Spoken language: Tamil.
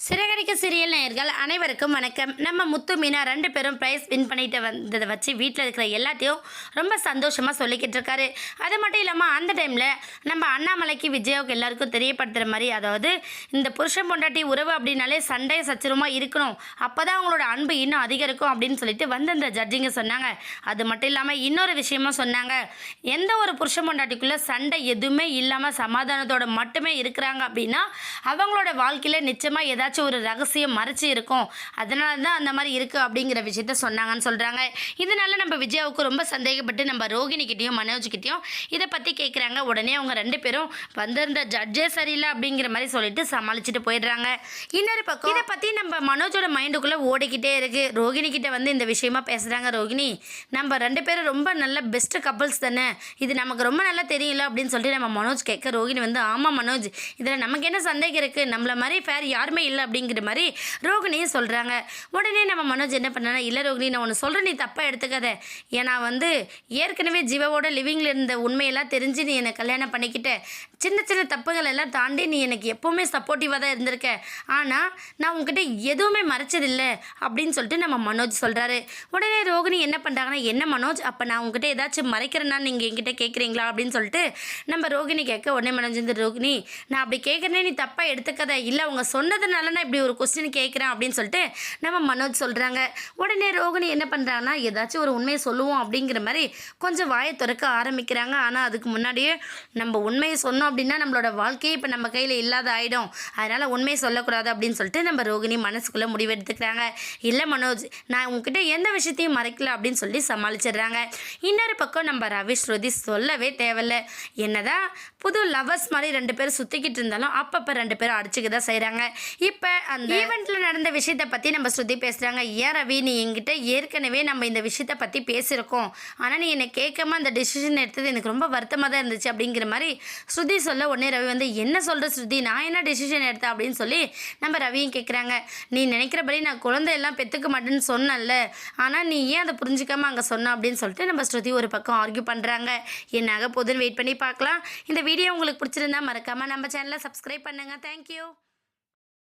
சிறகடிக்க சீரியல் நேயர்கள் அனைவருக்கும் வணக்கம். நம்ம முத்து மீனா 2 பேரும் ப்ரைஸ் வின் பண்ணிட்டு வந்ததை வச்சு வீட்டில் இருக்கிற எல்லாத்தையும் ரொம்ப சந்தோஷமாக சொல்லிக்கிட்டு இருக்காரு. அது மட்டும் இல்லாமல் அந்த டைமில் நம்ம அண்ணாமலைக்கு விஜயாவுக்கு எல்லாருக்கும் தெரியப்படுத்துகிற மாதிரி, அதாவது இந்த புருஷன் பொண்டாட்டி உறவு அப்படின்னாலே சண்டை சச்சரமாக இருக்கணும், அப்போ தான் அவங்களோட அன்பு இன்னும் அதிகரிக்கும் அப்படின்னு சொல்லிட்டு வந்து அந்த ஜட்ஜிங்க சொன்னாங்க. அது மட்டும் இல்லாமல் இன்னொரு விஷயமும் சொன்னாங்க. எந்த ஒரு புருஷன் பொண்டாட்டிக்குள்ளே சண்டை எதுவுமே இல்லாமல் சமாதானத்தோட மட்டுமே இருக்கிறாங்க அப்படின்னா அவங்களோட வாழ்க்கையில் நிச்சயமாக ஏதாச்சும் ஒரு ரகசியம் மறைச்சி இருக்கும், அதனால தான் அந்த மாதிரி இருக்குது அப்படிங்கிற விஷயத்த சொன்னாங்கன்னு சொல்கிறாங்க. இதனால நம்ம விஜயாவுக்கு ரொம்ப சந்தேகப்பட்டு நம்ம ரோகிணிக்கிட்டையும் மனோஜ்கிட்டையும் இதை பற்றி கேட்குறாங்க. உடனே அவங்க 2 பேரும் வந்திருந்த ஜட்ஜே சரியில்லை அப்படிங்கிற மாதிரி சொல்லிட்டு சமாளிச்சுட்டு போயிடுறாங்க. இன்னொரு பக்கம் இதை பற்றி நம்ம மனோஜோட மைண்டுக்குள்ளே ஓடிக்கிட்டே இருக்குது. ரோகிணிக்கிட்ட வந்து இந்த விஷயமா பேசுகிறாங்க. ரோகிணி, நம்ம 2 பேரும் ரொம்ப நல்ல பெஸ்ட்டு கப்புள்ஸ் தானே, இது நமக்கு ரொம்ப நல்லா தெரியல அப்படின்னு சொல்லிட்டு நம்ம மனோஜ் கேட்க, ரோகிணி வந்து ஆமாம் மனோஜ், இதில் நமக்கு என்ன சந்தேகம் இருக்குது, நம்மள மாதிரி ஃபேர் யாருமே இல்லை அப்படிங்கிற மாதிரி ரோகிணியும் சொல்கிறாங்க. உடனே நம்ம மனோஜ் என்ன பண்ணானா, இல்லை ரோகிணி, நான் ஒன்று சொல்கிறேன், நீ தப்பாக எடுத்துக்காத. ஏன்னா வந்து ஏற்கனவே ஜீவாவோட லிவிங்கில் இருந்த உண்மையெல்லாம் தெரிஞ்சு நீ என்னை கல்யாணம் பண்ணிக்கிட்ட, சின்ன சின்ன தப்புகள் எல்லாம் தாண்டி நீ எனக்கு எப்போவுமே சப்போர்ட்டிவாக தான் இருந்திருக்க, ஆனால் நான் உங்ககிட்ட எதுவுமே மறைச்சதில்லை அப்படின்னு சொல்லிட்டு நம்ம மனோஜ் சொல்கிறாரு. உடனே ரோகிணி என்ன பண்ணுறாங்கன்னா, என்ன மனோஜ், அப்போ நான் உங்ககிட்ட ஏதாச்சும் மறைக்கிறேன்னா நீங்கள் என்கிட்ட கேட்குறீங்களா அப்படின்னு சொல்லிட்டு நம்ம ரோகிணி கேட்க, உடனே மனோஜ் வந்து ரோகிணி, நான் அப்படி கேட்குறேனே, நீ தப்பாக எடுத்துக்கத, இல்லை அவங்க சொன்னதுனால நான் இப்படி ஒரு கொஸ்டின் கேட்குறேன் அப்படின்னு சொல்லிட்டு நம்ம மனோஜ் சொல்கிறாங்க. உடனே ரோகிணி என்ன பண்ணுறாங்கன்னா, ஏதாச்சும் ஒரு உண்மையை சொல்லுவோம் அப்படிங்கிற மாதிரி கொஞ்சம் வாயை திறக்க ஆரம்பிக்கிறாங்க. ஆனால் அதுக்கு முன்னாடியே நம்ம உண்மையை சொன்னோம் அப்படின்னா நம்மளோட வாழ்க்கையே இப்போ நம்ம கையில் இல்லாத ஆகிடும், அதனால் உண்மையை சொல்லக்கூடாது அப்படின்னு சொல்லிட்டு நம்ம ரோகிணி மனசுக்குள்ளே முடிவெடுத்துக்கிறாங்க. இல்லை மனோஜ், நான் உங்ககிட்ட எந்த விஷயத்தையும் மறைக்கல அப்படின்னு சொல்லி சமாளிச்சிடுறாங்க. இன்னொரு பக்கம் நம்ம ரவி ஸ்ருதி சொல்லவே தேவையில்லை. என்னதான் புது லவர்ஸ் மாதிரி 2 பேரும் சுற்றிக்கிட்டு இருந்தாலும் அப்பப்போ 2 பேரும் அடிச்சுக்க தான் செய்கிறாங்க. இப்போ அந்த ஈவெண்ட்டில் நடந்த விஷயத்தை பற்றி நம்ம ஸ்ருதி பேசுகிறாங்க. ஏன் ரவி, நீ என்கிட்ட ஏற்கனவே நம்ம இந்த விஷயத்தை பற்றி பேசியிருக்கோம், ஆனால் நீ என்னை கேட்காம அந்த டெசிஷன் எடுத்தது எனக்கு ரொம்ப வருத்தமாக தான் இருந்துச்சு அப்படிங்கிற மாதிரி ஸ்ருதி சொல்ல, உடனே ரவி வந்து என்ன சொல்கிற ஸ்ருதி, நான் என்ன டெசிஷன் எடுத்தேன் அப்படின்னு சொல்லி நம்ம ரவியும் கேட்குறாங்க. நீ நினைக்கிறபடி நான் குழந்தையெல்லாம் பெற்றுக்க மாட்டேன்னு சொன்னல, ஆனால் நீ ஏன் அதை புரிஞ்சிக்காமல் அங்கே சொன்ன அப்படின்னு சொல்லிட்டு நம்ம ஸ்ருதி ஒரு பக்கம் ஆர்கியூ பண்ணுறாங்க. என்னாக போதுன்னு வெயிட் பண்ணி பார்க்கலாம். இந்த வீடியோ உங்களுக்கு பிடிச்சிருந்தா மறக்காமல் நம்ம சேனலை சப்ஸ்கிரைப் பண்ணுங்கள். தேங்க்யூ.